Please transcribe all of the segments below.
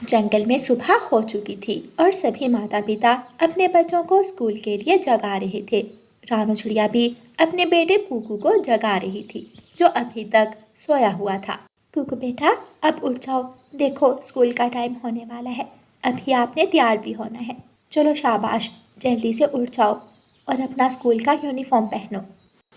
जंगल में सुबह हो चुकी थी और सभी माता पिता अपने बच्चों को स्कूल के लिए जगा रहे थे। रानू चिड़िया भी अपने बेटे कुकू को जगा रही थी, जो अभी तक सोया हुआ था। कुकू बेटा, अब उठ जाओ, देखो स्कूल का टाइम होने वाला है, अभी आपने तैयार भी होना है। चलो शाबाश, जल्दी से उठ जाओ और अपना स्कूल का यूनिफॉर्म पहनो।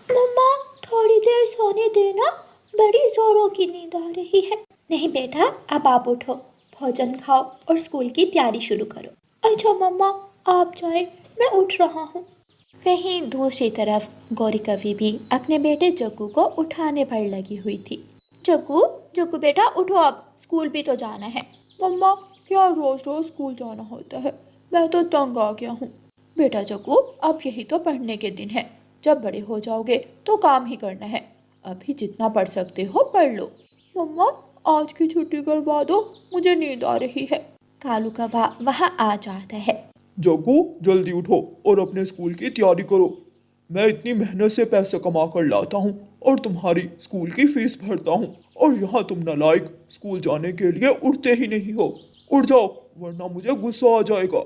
मम्मा, थोड़ी देर सोने देना, बड़ी जोरों की नींद आ रही है। नहीं बेटा, अब आप उठो, भोजन खाओ और स्कूल की तैयारी शुरू करो। अच्छा मम्मा, आप जाएं, मैं उठ रहा हूँ। वहीं दूसरी तरफ गौरी कवि भी अपने बेटे जग्गू को उठाने पर लगी हुई थी। जग्गू, जग्गू बेटा उठो, अब स्कूल भी तो जाना है। मम्मा, क्या रोज रोज स्कूल जाना होता है, मैं तो तंग आ गया हूँ। बेटा जग्गू, अब यही तो पढ़ने के दिन है, जब बड़े हो जाओगे तो काम ही करना है, अभी जितना पढ़ सकते हो पढ़ लो। मम्मा, आज की छुट्टी करवा दो, मुझे नींद आ रही है। कालू कौवा वहाँ आ जाता है। जग्गू, जल्दी उठो और अपने स्कूल की तैयारी करो। मैं इतनी मेहनत से पैसे कमा कर लाता हूँ और तुम्हारी स्कूल की फीस भरता हूँ, और यहाँ तुम नालायक स्कूल जाने के लिए उठते ही नहीं हो। उठ जाओ, वरना मुझे गुस्सा आ जाएगा।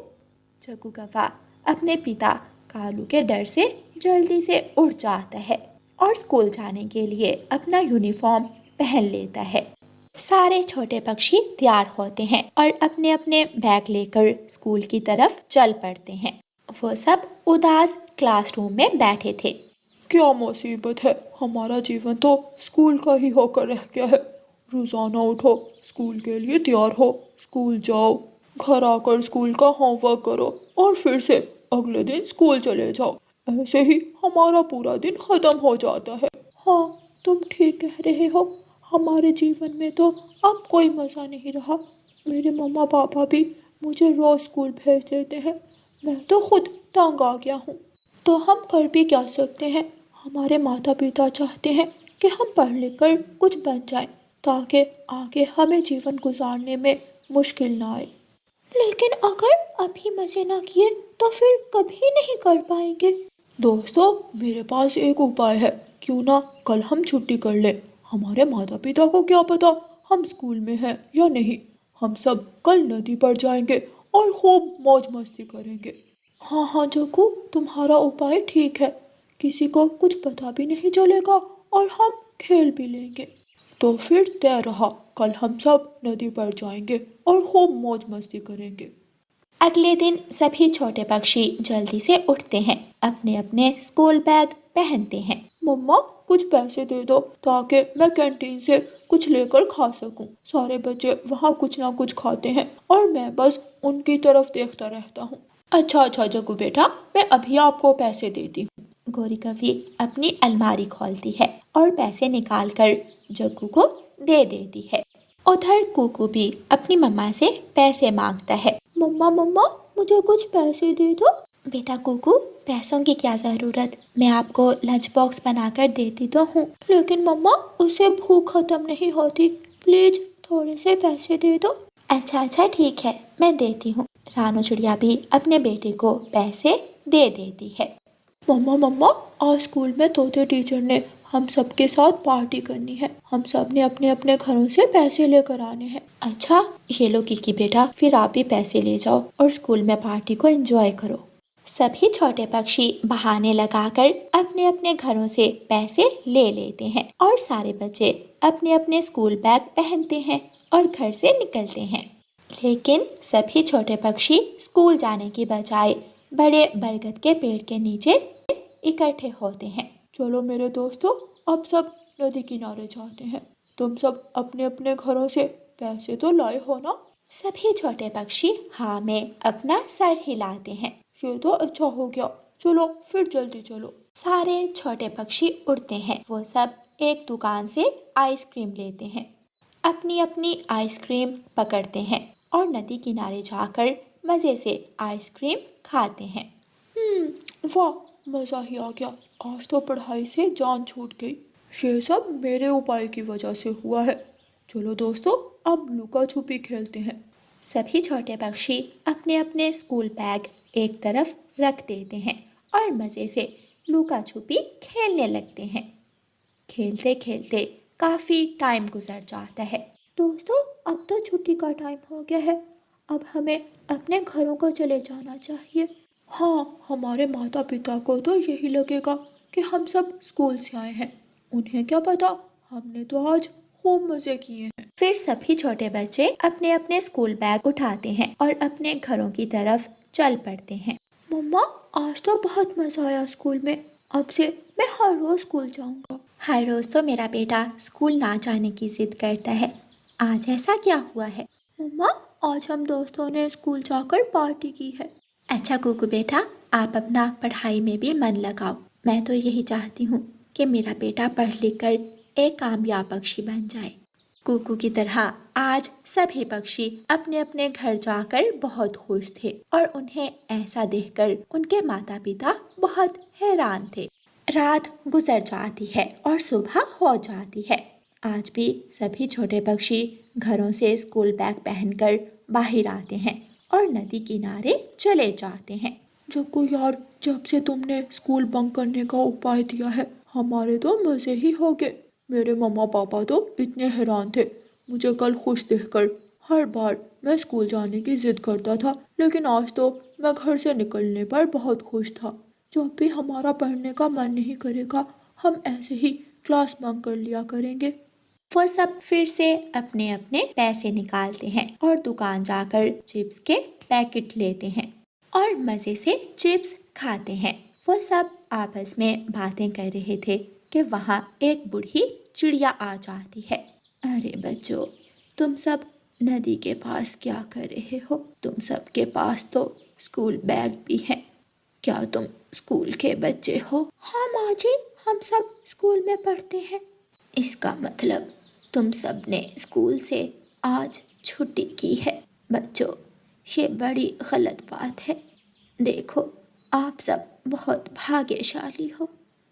जग्गू कौवा अपने पिता कालू के डर से जल्दी से उठ जाता है और स्कूल जाने के लिए अपना यूनिफॉर्म पहन लेता है। सारे छोटे पक्षी तैयार होते हैं और अपने अपने बैग लेकर स्कूल की तरफ चल पड़ते हैं। वो सब उदास क्लासरूम में बैठे थे। क्या मुसीबत है, हमारा जीवन तो स्कूल का ही होकर रह गया है। रोजाना उठो, स्कूल के लिए तैयार हो, स्कूल जाओ, घर आकर स्कूल का होमवर्क करो और फिर से अगले दिन स्कूल चले जाओ। ऐसे ही हमारा पूरा दिन खत्म हो जाता है। हाँ, तुम ठीक कह रहे हो, हमारे जीवन में तो अब कोई मज़ा नहीं रहा। मेरे मम्मा पापा भी मुझे रोज स्कूल भेज देते हैं, मैं तो खुद तंग आ गया हूँ। तो हम कर भी क्या सकते हैं, हमारे माता पिता चाहते हैं कि हम पढ़ लिख कर कुछ बन जाएं, ताकि आगे हमें जीवन गुजारने में मुश्किल ना आए। लेकिन अगर अभी मजे ना किए तो फिर कभी नहीं कर पाएंगे। दोस्तों, मेरे पास एक उपाय है, क्यों ना कल हम छुट्टी कर लें। हमारे माता पिता को क्या पता हम स्कूल में हैं या नहीं। हम सब कल नदी पर जाएंगे और खूब मौज मस्ती करेंगे। हाँ हाँ जग्गू, तुम्हारा उपाय ठीक है, किसी को कुछ पता भी नहीं चलेगा और हम खेल भी लेंगे। तो फिर तय रहा, कल हम सब नदी पर जाएंगे और खूब मौज मस्ती करेंगे। अगले दिन सभी छोटे पक्षी जल्दी से उठते हैं, अपने अपने स्कूल बैग पहनते हैं। मम्मा, कुछ पैसे दे दो ताकि मैं कैंटीन से कुछ लेकर खा सकूं। सारे बच्चे वहाँ कुछ ना कुछ खाते हैं और मैं बस उनकी तरफ देखता रहता हूँ। अच्छा अच्छा जग्गू बेटा, मैं अभी आपको पैसे देती हूँ। गौरी कवि अपनी अलमारी खोलती है और पैसे निकालकर जग्गू को दे देती है। उधर कुकू भी अपनी मम्मा से पैसे मांगता है। मम्मा मम्मा, मुझे कुछ पैसे दे दो। बेटा कुकू, पैसों की क्या ज़रूरत, मैं आपको लंच बॉक्स बनाकर देती तो हूँ। लेकिन मम्मा, उससे भूख खत्म नहीं होती, प्लीज थोड़े से पैसे दे दो। अच्छा अच्छा ठीक है, मैं देती हूँ। रानू चिड़िया भी अपने बेटे को पैसे दे देती है। मम्मा मम्मा, आज स्कूल में तोते टीचर ने हम सबके साथ पार्टी करनी है, हम सब ने अपने अपने घरों से पैसे लेकर आने हैं। अच्छा, ये लो किकी बेटा, फिर आप भी पैसे ले जाओ और स्कूल में पार्टी को एंजॉय करो। सभी छोटे पक्षी बहाने लगाकर अपने अपने घरों से पैसे ले लेते हैं और सारे बच्चे अपने अपने स्कूल बैग पहनते हैं और घर से निकलते हैं। लेकिन सभी छोटे पक्षी स्कूल जाने की बजाय बड़े बरगद के पेड़ के नीचे इकट्ठे होते हैं। चलो मेरे दोस्तों, अब सब नदी किनारे जाते हैं। तुम सब अपने अपने घरों से पैसे तो लाए हो ना? सभी छोटे पक्षी हाँ में अपना सर हिलाते हैं। ये तो अच्छा हो गया, चलो फिर जल्दी चलो। सारे छोटे पक्षी उड़ते हैं। वो सब एक दुकान से आइसक्रीम लेते हैं, अपनी अपनी आइसक्रीम पकड़ते हैं और नदी किनारे जाकर मज़े से आइसक्रीम खाते हैं। वाह, मज़ा ही आ गया, आज तो पढ़ाई से जान छूट गई। ये सब मेरे उपाय की वजह से हुआ है। चलो दोस्तों, अब लुका छुपी खेलते हैं। सभी छोटे पक्षी अपने अपने स्कूल बैग एक तरफ रख देते हैं और मज़े से लुका छुपी खेलने लगते हैं। खेलते खेलते काफ़ी टाइम गुजर जाता है। दोस्तों, अब तो छुट्टी का टाइम हो गया है। अब हमें अपने घरों को चले जाना चाहिए। हाँ, हमारे माता पिता को तो यही लगेगा कि हम सब स्कूल से आए हैं। उन्हें क्या पता, हमने तो आज खूब मजे किए हैं। फिर सभी छोटे बच्चे अपने अपने स्कूल बैग उठाते हैं और अपने घरों की तरफ चल पड़ते हैं। मम्मा, आज तो बहुत मजा आया स्कूल में। अब से मैं हर रोज स्कूल जाऊंगा। हर रोज तो मेरा बेटा स्कूल ना जाने की जिद करता है। आज ऐसा क्या हुआ है? मम्मा, आज हम दोस्तों ने स्कूल जाकर पार्टी की है। अच्छा कुकू बेटा, आप अपना पढ़ाई में भी मन लगाओ। मैं तो यही चाहती हूँ कि मेरा बेटा पढ़ लिख कर एक कामयाब पक्षी बन जाए। कुकू की तरह आज सभी पक्षी अपने अपने घर जाकर बहुत खुश थे और उन्हें ऐसा देखकर उनके माता पिता बहुत हैरान थे। रात गुजर जाती है और सुबह हो जाती है। आज भी सभी छोटे पक्षी घरों से स्कूल बैग पहनकर बाहर आते हैं और नदी किनारे चले जाते हैं। जग्गू यार, जब से तुमने स्कूल बंक करने का उपाय दिया है, हमारे तो मजे ही हो गए। मेरे मम्मा पापा तो इतने हैरान थे मुझे कल खुश देखकर। हर बार मैं स्कूल जाने की जिद करता था, लेकिन आज तो मैं घर से निकलने पर बहुत खुश था। जब भी हमारा पढ़ने का मन नहीं करेगा, हम ऐसे ही क्लास बंक कर लिया करेंगे। वो सब फिर से अपने अपने पैसे निकालते हैं और दुकान जाकर चिप्स के पैकेट लेते हैं और मज़े से चिप्स खाते हैं। वो सब आपस में बातें कर रहे थे कि वहाँ एक बूढ़ी चिड़िया आ जाती है। अरे बच्चों, तुम सब नदी के पास क्या कर रहे हो? तुम सब के पास तो स्कूल बैग भी है। क्या तुम स्कूल के बच्चे हो? हाँ माँ जी, हम सब स्कूल में पढ़ते हैं। इसका मतलब तुम सब ने स्कूल से आज छुट्टी की है। बच्चों, ये बड़ी गलत बात है। देखो, आप सब बहुत भाग्यशाली हो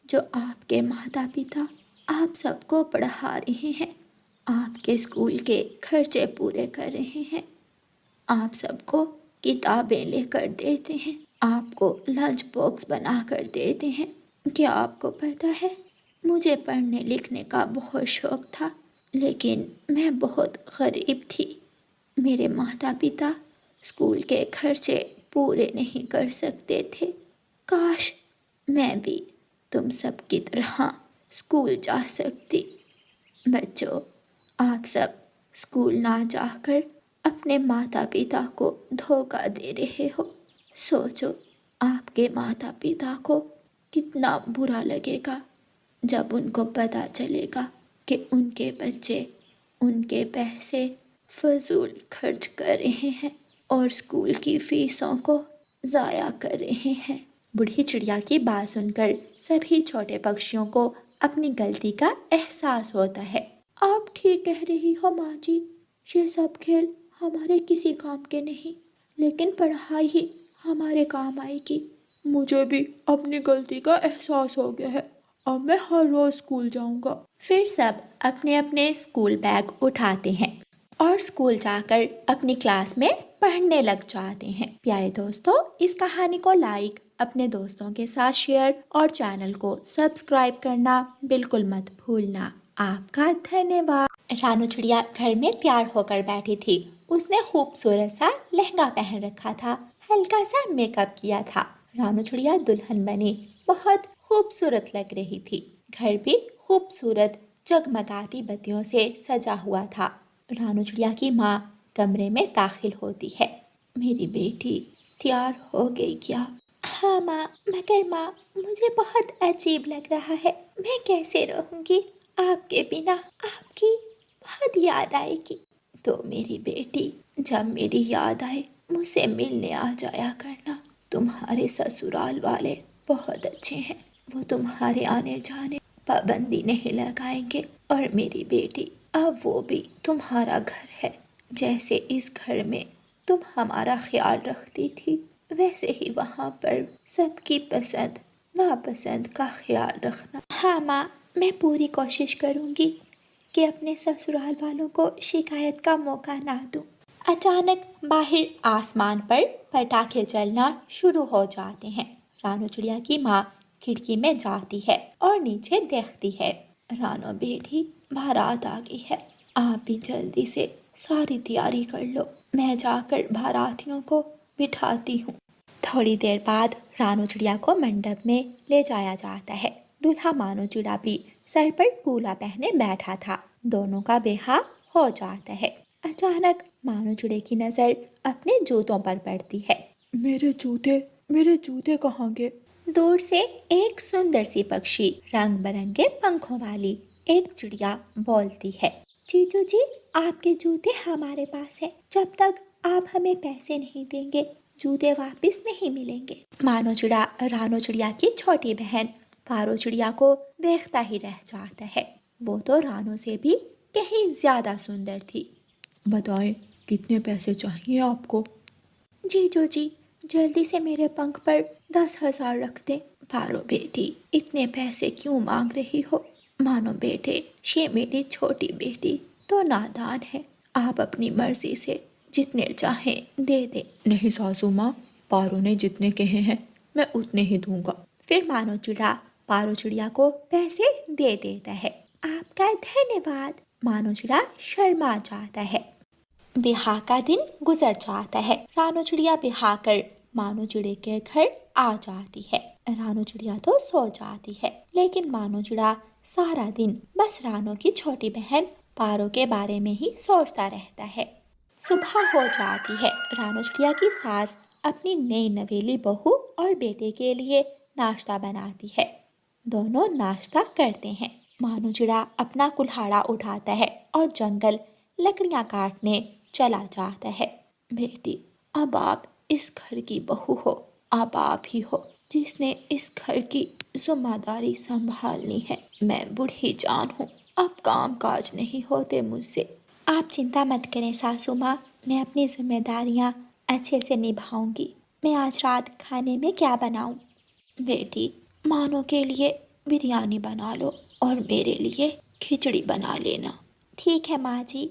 जो आपके माता पिता आप सबको पढ़ा रहे हैं, आपके स्कूल के खर्चे पूरे कर रहे हैं, आप सबको किताबें लेकर देते हैं, आपको लंच बॉक्स बना कर देते हैं। क्या आपको पता है, मुझे पढ़ने लिखने का बहुत शौक था, लेकिन मैं बहुत गरीब थी। मेरे माता पिता स्कूल के खर्चे पूरे नहीं कर सकते थे। काश मैं भी तुम सब की तरह स्कूल जा सकती। बच्चों, आप सब स्कूल ना जाकर अपने माता पिता को धोखा दे रहे हो। सोचो, आपके माता पिता को कितना बुरा लगेगा जब उनको पता चलेगा कि उनके बच्चे उनके पैसे फजूल खर्च कर रहे हैं और स्कूल की फीसों को ज़ाया कर रहे हैं। बूढ़ी चिड़िया की बात सुनकर सभी छोटे पक्षियों को अपनी गलती का एहसास होता है। आप ठीक कह रही हो माँ जी, ये सब खेल हमारे किसी काम के नहीं, लेकिन पढ़ाई ही हमारे काम आएगी। मुझे भी अपनी गलती का एहसास हो गया है। अब मैं हर रोज स्कूल जाऊंगा। फिर सब अपने अपने स्कूल बैग उठाते हैं और स्कूल जाकर अपनी क्लास में पढ़ने लग जाते हैं। प्यारे दोस्तों, इस कहानी को लाइक, अपने दोस्तों के साथ शेयर और चैनल को सब्सक्राइब करना बिल्कुल मत भूलना। आपका धन्यवाद। रानू चिड़िया घर में तैयार होकर बैठी थी। उसने खूबसूरत सा लहंगा पहन रखा था, हल्का सा मेकअप किया था। रानू चिड़िया दुल्हन बनी बहुत खूबसूरत लग रही थी। घर भी खूबसूरत जगमगाती बत्तियों से सजा हुआ था। रानू चिड़िया की माँ कमरे में दाखिल होती है। मेरी बेटी तैयार हो गई क्या? हाँ माँ, मगर माँ मुझे बहुत अजीब लग रहा है। मैं कैसे रहूँगी आपके बिना? आपकी बहुत याद आएगी। तो मेरी बेटी, जब मेरी याद आए मुझसे मिलने आ जाया करना। तुम्हारे ससुराल वाले बहुत अच्छे हैं, वो तुम्हारे आने जाने पाबंदी नहीं लगाएंगे। और मेरी बेटी, अब वो भी तुम्हारा घर है। जैसे इस घर में तुम हमारा ख्याल रखती थी, वैसे ही वहाँ पर सबकी पसंद नापसंद का ख्याल रखना। हाँ माँ, मैं पूरी कोशिश करूँगी कि अपने ससुराल वालों को शिकायत का मौका ना दूँ। अचानक बाहर आसमान पर पटाखे चलना शुरू हो जाते हैं। रानू चिड़िया की माँ खिड़की में जाती है और नीचे देखती है। रानू बेटी, बारात आ गई है। आप भी जल्दी से सारी तैयारी कर लो, मैं जाकर बारातियों को बिठाती हूँ। थोड़ी देर बाद रानू चिड़िया को मंडप में ले जाया जाता है। दूल्हा मानो चिड़ा भी सर पर कूला पहने बैठा था। दोनों का ब्याह हो जाता है। अचानक मानो चिड़े की नजर अपने जूतों पर पड़ती है। मेरे जूते कहाँ गए? दूर से एक सुंदर सी पक्षी, रंग बिरंगे पंखों वाली एक चिड़िया बोलती है, जीजू जी, आपके जूते हमारे पास है। जब तक आप हमें पैसे नहीं देंगे, जूते वापस नहीं मिलेंगे। मानो चिड़ा रानो चिड़िया की छोटी बहन पारो चिड़िया को देखता ही रह जाता है। वो तो रानो से भी कहीं ज्यादा सुंदर थी। बताएं, कितने पैसे चाहिए आपको? जीजू जी, जल्दी से मेरे पंख पर 10,000 रख दें। पारो बेटी, इतने पैसे क्यों मांग रही हो? मानो बेटे, ये मेरी छोटी बेटी तो नादान है। आप अपनी मर्जी से जितने चाहें दे दें। नहीं सासू माँ, पारो ने जितने कहे हैं मैं उतने ही दूंगा। फिर मानो चिड़ा पारो चिड़िया को पैसे दे देता है। आपका धन्यवाद। मानो चिड़ा शर्मा जाता है। ब्याह का दिन गुजर जाता है। रानो चिड़िया ब्याह कर मानो चिड़े के घर आ जाती है। रानो चिड़िया तो सो जाती है, लेकिन मानो चिड़ा सारा दिन बस रानो की छोटी बहन पारो के बारे में ही सोचता रहता है। सुबह हो जाती है। रानो चिड़िया की सास अपनी नई नवेली बहू और बेटे के लिए नाश्ता बनाती है। दोनों नाश्ता करते हैं। मानो चिड़ा अपना कुल्हाड़ा उठाता है और जंगल लकड़ियां काटने चला जाता है। बेटी, अब आप इस घर की बहू हो। अब आप ही हो जिसने इस घर की जिम्मेदारी संभालनी है। मैं बूढ़ी जान हूँ, अब काम काज नहीं होते मुझसे। आप चिंता मत करें सासू माँ, मैं अपनी जिम्मेदारियाँ अच्छे से निभाऊंगी। मैं आज रात खाने में क्या बनाऊं? बेटी, मानो के लिए बिरयानी बना लो और मेरे लिए खिचड़ी बना लेना। ठीक है माँ जी।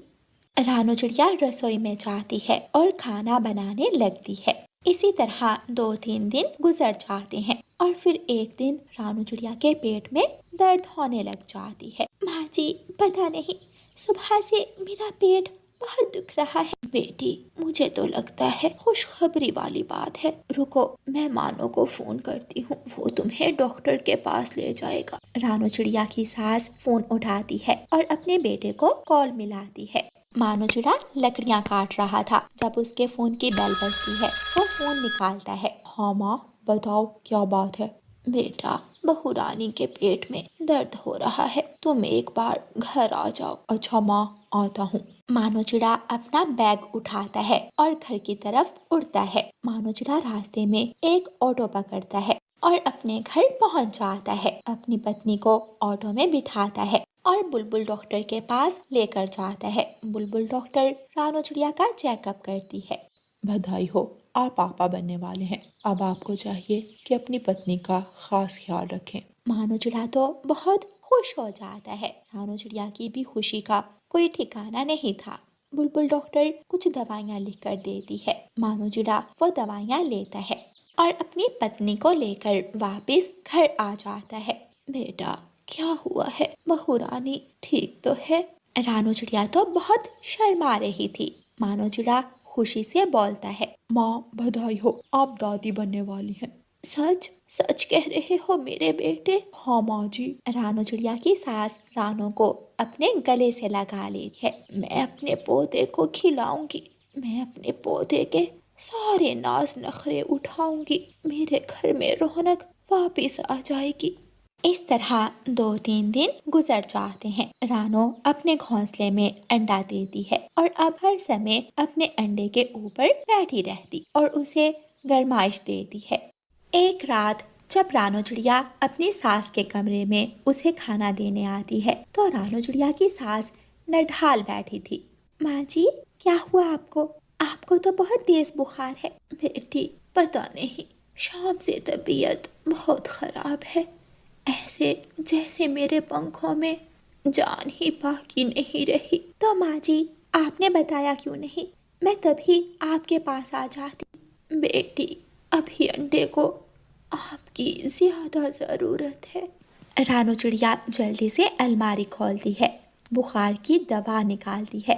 रानो चिड़िया रसोई में जाती है और खाना बनाने लगती है। इसी तरह 2-3 दिन गुजर जाते हैं और फिर एक दिन रानो चिड़िया के पेट में दर्द होने लग जाती है। माँ जी, पता नहीं सुबह से मेरा पेट बहुत दुख रहा है। बेटी, मुझे तो लगता है खुशखबरी वाली बात है। रुको, मैं मानो को फोन करती हूँ, वो तुम्हें डॉक्टर के पास ले जाएगा। रानो चिड़िया की सास फोन उठाती है और अपने बेटे को कॉल मिलाती है। मानो चिड़ा लकड़ियां काट रहा था जब उसके फोन की बेल बजती है। वो फोन निकालता है। हाँ माँ, बताओ क्या बात है? बेटा, बहू रानी के पेट में दर्द हो रहा है, तुम एक बार घर आ जाओ। अच्छा माँ, आता हूँ। मानो चिड़ा अपना बैग उठाता है और घर की तरफ उड़ता है। मानो चिड़ा रास्ते में एक ऑटो पकड़ता है और अपने घर पहुंच जाता है। अपनी पत्नी को ऑटो में बिठाता है और बुलबुल डॉक्टर के पास लेकर जाता है। बुलबुल डॉक्टर रानो चिड़िया का चेकअप करती है। बधाई हो, आप पापा बनने वाले हैं। अब आपको चाहिए कि अपनी पत्नी का खास ख्याल रखें। मानो चिड़ा तो बहुत खुश हो जाता है। रानो चिड़िया की भी खुशी का कोई ठिकाना नहीं था। बुलबुल डॉक्टर कुछ दवाइयाँ लिख कर देती है। मानो चिड़ा वो दवाइयाँ लेता है और अपनी पत्नी को लेकर वापस घर आ जाता है। बेटा, क्या हुआ है? बहू रानी ठीक तो है? रानो चिड़िया तो बहुत शर्मा रही थी। मानो चिड़ा खुशी से बोलता है, माँ, बधाई हो, आप दादी बनने वाली हैं। सच सच कह रहे हो मेरे बेटे? हाँ माँ जी। रानो चिड़िया की सास रानो को अपने गले से लगा ली है। मैं अपने पोते को खिलाऊंगी, मैं अपने पोते के सारे नाज नखरे उठाऊंगी, मेरे घर में रौनक वापिस आ जाएगी। इस तरह 2-3 दिन गुजर जाते हैं। रानो अपने घोंसले में अंडा देती है और अब हर समय अपने अंडे के ऊपर बैठी रहती और उसे गरमाइश देती है। एक रात जब रानो चिड़िया अपनी सास के कमरे में उसे खाना देने आती है तो रानो चिड़िया की सास नढाल बैठी थी। माँ जी, क्या हुआ आपको? आपको तो बहुत तेज बुखार है। बेटी, पता नहीं, शाम से तबीयत बहुत खराब है, ऐसे जैसे मेरे पंखों में जान ही बाकी नहीं रही। तो माँ जी, आपने बताया क्यों नहीं? मैं तभी आपके पास आ जाती। बेटी, अभी अंडे को आपकी ज्यादा जरूरत है। रानो चिड़िया जल्दी से अलमारी खोलती है बुखार की दवा निकालती है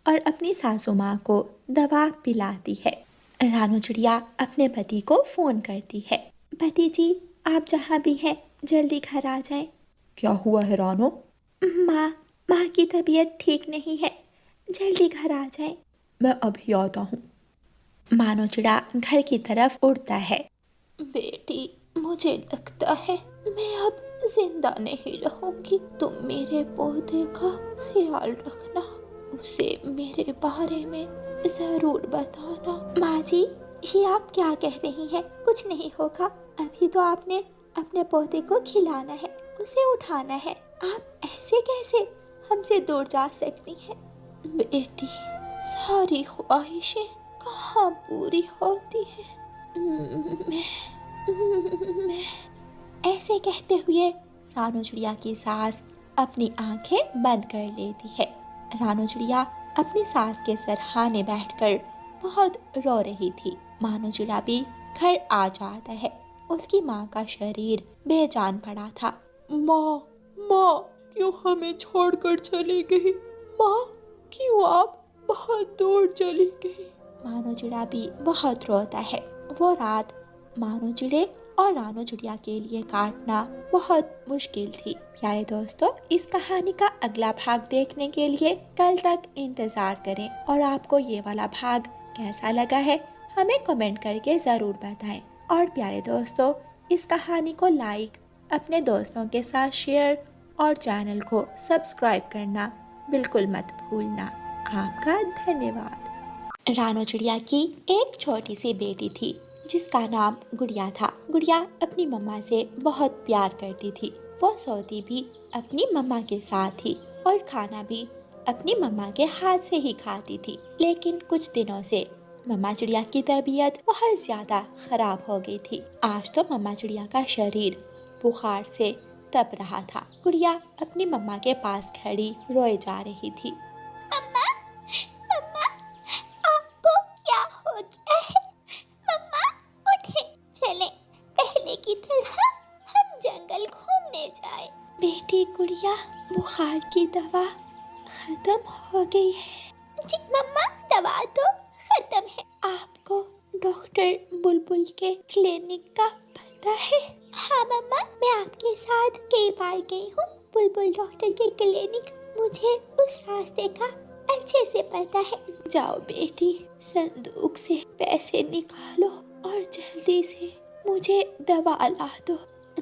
और अपनी सासू माँ को दवा पिलाती है। रानू चिड़िया अपने पति को फ़ोन करती है। पति जी, आप जहाँ भी हैं जल्दी घर आ जाएं। क्या हुआ है रानो? माँ माँ की तबीयत ठीक नहीं है, जल्दी घर आ जाएं। मैं अभी आता हूँ। मानो चिड़ा घर की तरफ उड़ता है। बेटी, मुझे लगता है मैं अब जिंदा नहीं रहूंगी। तुम मेरे पौधे का ख्याल रखना, उसे मेरे बारे में जरूर बताना। माँ जी, ये आप क्या कह रही हैं? कुछ नहीं होगा। अभी तो आपने अपने पौधे को खिलाना है, उसे उठाना है। आप ऐसे कैसे हमसे दूर जा सकती हैं? बेटी, सारी ख्वाहिशें कहाँ पूरी होती हैं। मैं ऐसे कहते हुए रानू चिड़िया की सास अपनी आंखें बंद कर लेती है। रानू चिड़िया अपनी सास के सरहाने बैठकर बहुत रो रही थी। मानो चिड़ा भी घर आ जाता है। उसकी माँ का शरीर बेजान पड़ा था। माँ, माँ क्यों हमें छोड़कर चली गई? माँ, क्यों आप बहुत दूर चली गई? मानो चिड़ा भी बहुत रोता है। वो रात मानो चिड़े और रानू चिड़िया के लिए काटना बहुत मुश्किल थी। प्यारे दोस्तों, इस कहानी का अगला भाग देखने के लिए कल तक इंतज़ार करें। और आपको ये वाला भाग कैसा लगा है हमें कमेंट करके ज़रूर बताएं। और प्यारे दोस्तों, इस कहानी को लाइक, अपने दोस्तों के साथ शेयर और चैनल को सब्सक्राइब करना बिल्कुल मत भूलना। आपका धन्यवाद। रानू चिड़िया की एक छोटी सी बेटी थी जिसका नाम गुड़िया था। गुड़िया अपनी मम्मा से बहुत प्यार करती थी। वो सोती भी अपनी मम्मा के साथ थी और खाना भी अपनी मम्मा के हाथ से ही खाती थी। लेकिन कुछ दिनों से मम्मा चिड़िया की तबीयत बहुत ज़्यादा खराब हो गई थी। आज तो मम्मा चिड़िया का शरीर बुखार से तप रहा था। गुड़िया अपनी मम्मा के पास खड़ी रोए जा रही थी। मम्मा, मम्मा, आपको क्या हो गया है? मम्मा, उठे, चले पहले की तरह हम जंगल घूमने जाए। बेटी गुड़िया, बुखार की दवा खत्म हो गई है। जी मम्मा, दवा तो खत्म है। आपको डॉक्टर बुलबुल के क्लिनिक का पता है? हाँ मम्मा, मैं आपके साथ कई बार गई हूँ बुलबुल डॉक्टर के क्लिनिक। मुझे उस रास्ते का अच्छे से पता है। जाओ बेटी, संदूक से पैसे निकालो और जल्दी से मुझे दवा ला दो।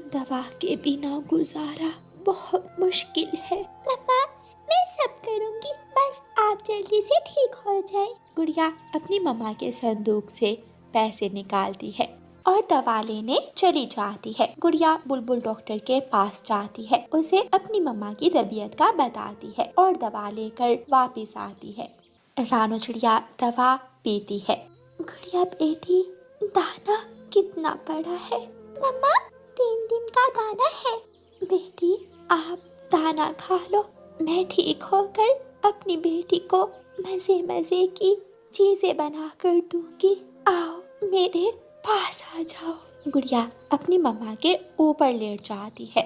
दवा के बिना गुजारा बहुत मुश्किल है। मम्मा, मैं सब करूंगी, बस आप जल्दी से ठीक हो जाए। गुड़िया अपनी मम्मा के संदूक से पैसे निकालती है और दवा लेने चली जाती है। गुड़िया बुलबुल डॉक्टर के पास जाती है, उसे अपनी मम्मा की तबीयत का बताती है और दवा लेकर वापस आती है। रानू चिड़िया दवा पीती है। गुड़िया बेटी, दाना कितना पड़ा है? मम्मा, 3 दिन का दाना है। बेटी, आप दाना खा लो, मैं ठीक होकर अपनी बेटी को मजे मजे की चीजें बना कर दूंगी। आओ मेरे पास आ जाओ। गुड़िया अपनी मम्मा के ऊपर लेट जाती है।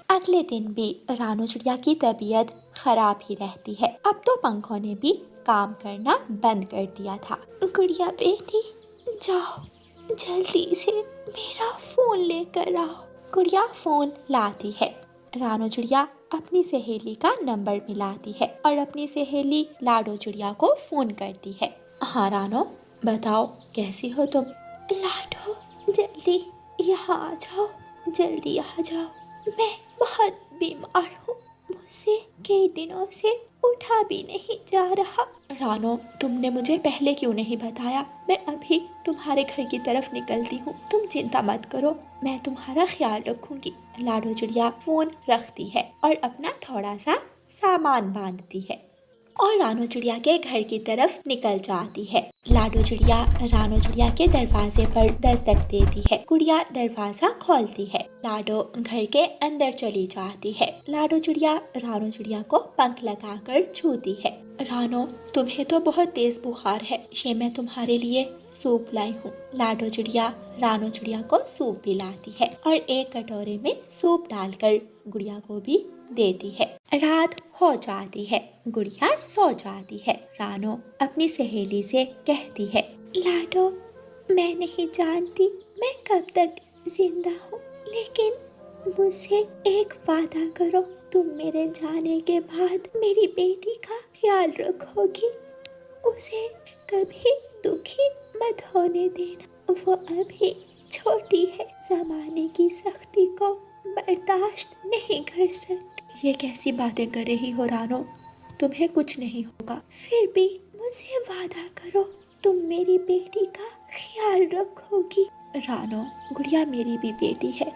अगले दिन भी रानू चिड़िया की तबीयत खराब ही रहती है। अब तो पंखों ने भी काम करना बंद कर दिया था। गुड़िया बेटी, जाओ जल्दी से मेरा फोन लेकर आओ। गुड़िया फोन लाती है। रानू चिड़िया अपनी सहेली का नंबर मिलाती है और अपनी सहेली लाडो चिड़िया को फोन करती है। हाँ रानो, बताओ कैसी हो तुम? लाडो, जल्दी यहाँ आ जाओ, जल्दी आ जाओ। मैं बहुत बीमार हूँ, मुझसे कई दिनों से उठा भी नहीं जा रहा। रानो, तुमने मुझे पहले क्यों नहीं बताया? मैं अभी तुम्हारे घर की तरफ निकलती हूँ, तुम चिंता मत करो, मैं तुम्हारा ख्याल रखूंगी। लाडो चिड़िया फोन रखती है और अपना थोड़ा सा सामान बांधती है और रानू चिड़िया के घर की तरफ निकल जाती है। लाडो चिड़िया रानू चिड़िया के दरवाजे पर दस्तक देती है। गुड़िया दरवाजा खोलती है। लाडो घर के अंदर चली जाती है। लाडो चिड़िया रानू चिड़िया को पंख लगाकर छूती है। रानो, तुम्हें तो बहुत तेज बुखार है, ये मैं तुम्हारे लिए सूप लाई हूँ। लाडो चिड़िया रानू चिड़िया को सूप पिलाती है और एक कटोरे में सूप डालकर गुड़िया को भी देती है। रात हो जाती है, गुड़िया सो जाती है। रानो अपनी सहेली से कहती है, लाडो, मैं नहीं जानती मैं कब तक जिंदा हूँ, लेकिन मुझसे एक वादा करो, तुम मेरे जाने के बाद मेरी बेटी का ख्याल रखोगी, उसे कभी दुखी मत होने देना, वो अभी छोटी है, जमाने की सख्ती को बर्दाश्त नहीं कर सकती। ये कैसी बातें कर रही हो रानो, तुम्हें कुछ नहीं होगा, फिर भी मुझे वादा करो, तुम मेरी बेटी का ख्याल रखोगी। रानो, गुड़िया मेरी भी बेटी है,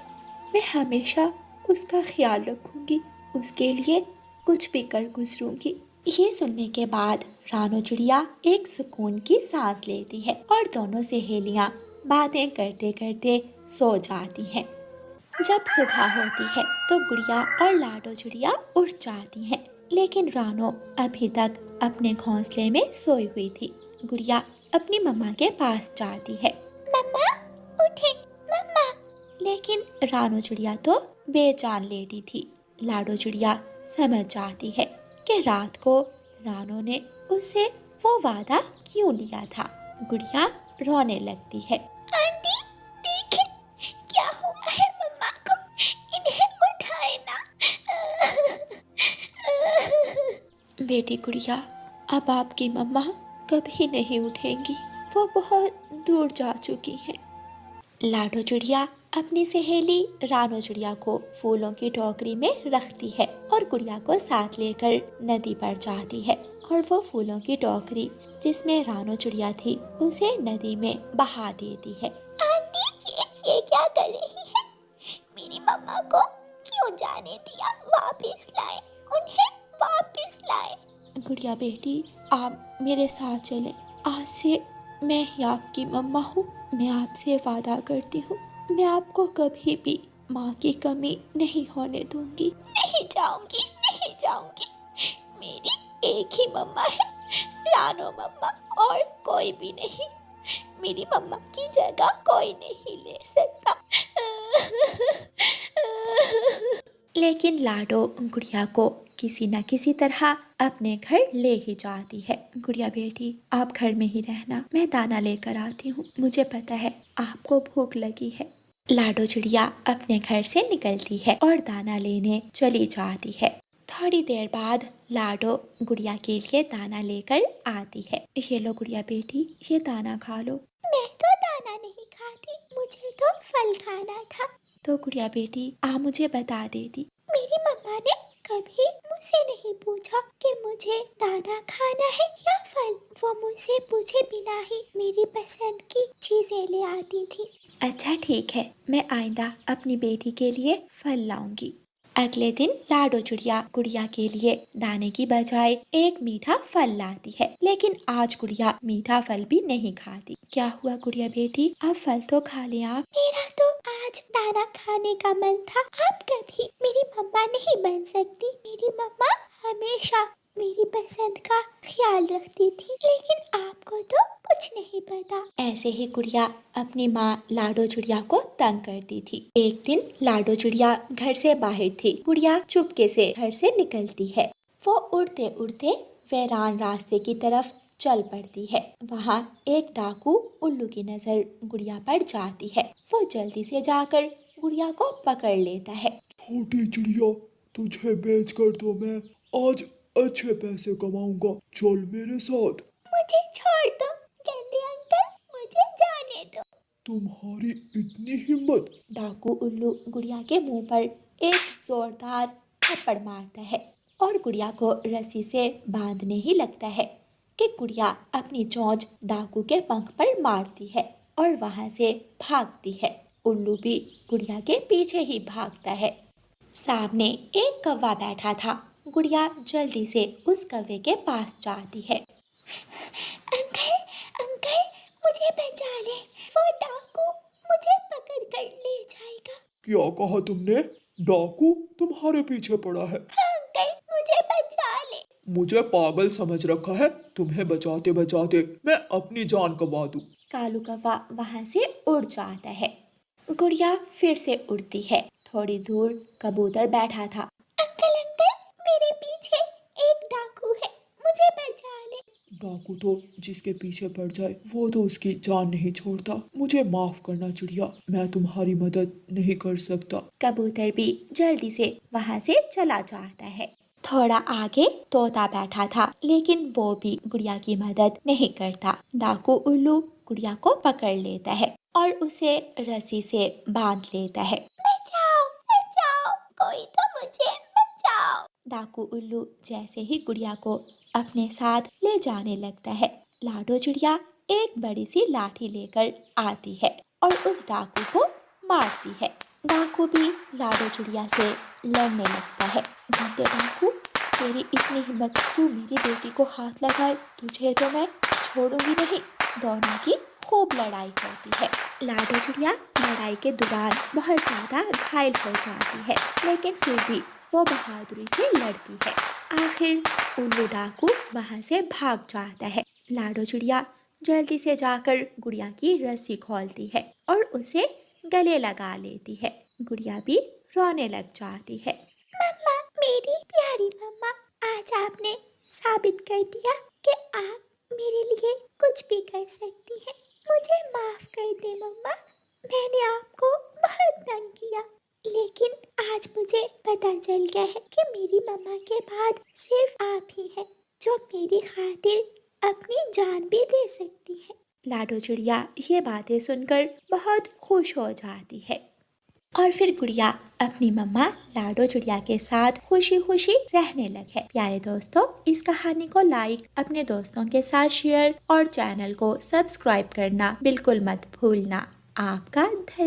मैं हमेशा उसका ख्याल रखूंगी, उसके लिए कुछ भी कर गुजरूंगी। ये सुनने के बाद रानो चिड़िया एक सुकून की सांस लेती है और दोनों सहेलियां बातें करते करते सो जाती हैं। जब सुबह होती है तो गुड़िया और लाडो चिड़िया उठ जाती हैं, लेकिन रानो अभी तक अपने घोंसले में सोई हुई थी। गुड़िया अपनी मम्मा के पास जाती है, मम्मा उठे मम्मा, लेकिन रानो चिड़िया तो बेजान लेटी थी। लाडो चिड़िया समझ जाती है कि रात को रानो ने उससे वो वादा क्यों लिया था। गुड़िया रोने लगती है, आंटी देखिए क्या हुआ है मम्मा को, इन्हें उठाए ना। बेटी गुड़िया, अब आपकी मम्मा कभी नहीं उठेंगी, वो बहुत दूर जा चुकी हैं। लाडो चिड़िया अपनी सहेली रानो चिड़िया को फूलों की टोकरी में रखती है और गुड़िया को साथ लेकर नदी पर जाती है और वो फूलों की टोकरी जिसमें रानो चिड़िया थी उसे नदी में बहा देती है। आंटी ये क्या कर रही है, मेरी मम्मा को क्यों जाने दिया, वापस लाए उन्हें, वापस लाए। गुड़िया बेटी, आप मेरे साथ चलें, आज से मैं ही आपकी मम्मा हूँ, मैं आपसे वादा करती हूँ, मैं आपको कभी भी माँ की कमी नहीं होने दूंगी। नहीं जाऊंगी, नहीं जाऊंगी, मेरी एक ही मम्मा है, रानो मम्मा, और कोई भी नहीं, मेरी मम्मा की जगह कोई नहीं ले सकता। लेकिन लाडो गुड़िया को किसी न किसी तरह अपने घर ले ही जाती है। गुड़िया बेटी, आप घर में ही रहना, मैं दाना लेकर आती हूँ, मुझे पता है आपको भूख लगी है। लाडो चिड़िया अपने घर से निकलती है और दाना लेने चली जाती है। थोड़ी देर बाद लाडो गुड़िया के लिए दाना लेकर आती है। ये लो गुड़िया बेटी, ये दाना खा लो। मैं तो दाना नहीं खाती, मुझे तो फल खाना था। तो गुड़िया बेटी, आप मुझे बता देती, मेरी मम्मा ने कभी मुझसे नहीं पूछा कि मुझे दाना खाना है या फल, वो मुझसे पूछे बिना ही मेरी पसंद की चीजें ले आती थी। अच्छा ठीक है, मैं आइंदा अपनी बेटी के लिए फल लाऊंगी। अगले दिन लाडो चिड़िया गुड़िया के लिए दाने की बजाय एक मीठा फल लाती है, लेकिन आज गुड़िया मीठा फल भी नहीं खाती। क्या हुआ गुड़िया बेटी, आप फल तो खा लें आप। मेरा तो आज दाना खाने का मन था, आप कभी मेरी मम्मा नहीं बन सकती, मेरी मम्मा हमेशा मेरी पसंद का ख्याल रखती थी, लेकिन आपको तो कुछ नहीं पता। ऐसे ही गुड़िया अपनी माँ लाडो चिड़िया को तंग करती थी। एक दिन लाडो चिड़िया घर से बाहर थी। गुड़िया चुपके से घर से निकलती है। वो उड़ते उड़ते वीरान रास्ते की तरफ चल पड़ती है। वहाँ एक डाकू उल्लू की नजर गुड़िया पर जाती है। वो जल्दी से जाकर गुड़िया को पकड़ लेता है। छोटी चिड़िया, तुझे बेच कर तो मैं आज अच्छे पैसे कमाऊंगा, चल मेरे साथ। मुझे छोड़ दो गंदे अंकल, मुझे जाने दो। तुम्हारी इतनी हिम्मत। डाकू उल्लू गुड़िया के मुंह पर एक जोरदार थप्पड़ मारता है और गुड़िया को रस्सी से बांधने ही लगता है कि गुड़िया अपनी चोंच डाकू के पंख पर मारती है और वहां से भागती है। उल्लू भी गुड़िया के पीछे ही भागता है। सामने एक कौवा बैठा था। गुड़िया जल्दी से उस कौवे के पास जाती है। अंकल, अंकल, मुझे बचा ले, वो डाकू मुझे पकड़ कर ले जाएगा। क्या कहा तुमने? डाकू तुम्हारे पीछे पड़ा है? अंकल, मुझे बचा ले। मुझे पागल समझ रखा है? तुम्हें बचाते बचाते मैं अपनी जान गंवा दूं। कालू कौवा वहां से उड़ जाता है। गुड़िया फिर से उड़ती है। थोड़ी दूर कबूतर बैठा था। अंकल, मेरे पीछे एक डाकू है, मुझे बचा ले। डाकू तो जिसके पीछे पड़ जाए वो तो उसकी जान नहीं छोड़ता। मुझे माफ करना चिड़िया, मैं तुम्हारी मदद नहीं कर सकता। कबूतर भी जल्दी से वहाँ से चला जाता है। थोड़ा आगे तोता बैठा था, लेकिन वो भी गुड़िया की मदद नहीं करता। डाकू उल्लू गुड़िया को पकड़ लेता है और उसे रस्सी से बांध लेता है। बचाओ, बचाओ, कोई तो मुझे बचाओ। डाकू उल्लू जैसे ही गुड़िया को अपने साथ ले जाने लगता है, लाडो चिड़िया एक बड़ी सी लाठी लेकर आती है और उस डाकू को मारती है। डाकू भी लाडो चिड़िया से लड़ने लगता है। गंदे डाकू, तेरी इतनी हिम्मत, तू मेरी बेटी को हाथ लगाए, तुझे तो मैं छोड़ूंगी नहीं। दोनों की खूब लड़ाई होती है। लाडो चिड़िया लड़ाई के दौरान बहुत ज़्यादा घायल हो जाती है, लेकिन फिर भी वो बहादुरी से लड़ती है। आखिर उल्लू डाकू वहाँ से भाग जाता है। लाडो चिड़िया जल्दी से जाकर गुड़िया की रस्सी खोलती है और उसे गले लगा लेती है। गुड़िया भी रोने लग जाती है। मम्मा, मेरी प्यारी मम्मा, आज आपने साबित कर दिया कि आप मेरे लिए कुछ भी कर सकती हैं। मुझे माफ कर दे मम्मा, मैंने आपको बहुत तंग किया, लेकिन आज मुझे पता चल गया है कि मेरी मम्मा के बाद सिर्फ आप ही हैं जो मेरी खातिर अपनी जान भी दे सकती है। लाडो चिड़िया ये बातें सुनकर बहुत खुश हो जाती है और फिर गुड़िया अपनी मम्मा लाडो चिड़िया के साथ खुशी खुशी रहने लगे। प्यारे दोस्तों, इस कहानी को लाइक, अपने दोस्तों के साथ शेयर और चैनल को सब्सक्राइब करना बिल्कुल मत भूलना। आपका धन्यवाद।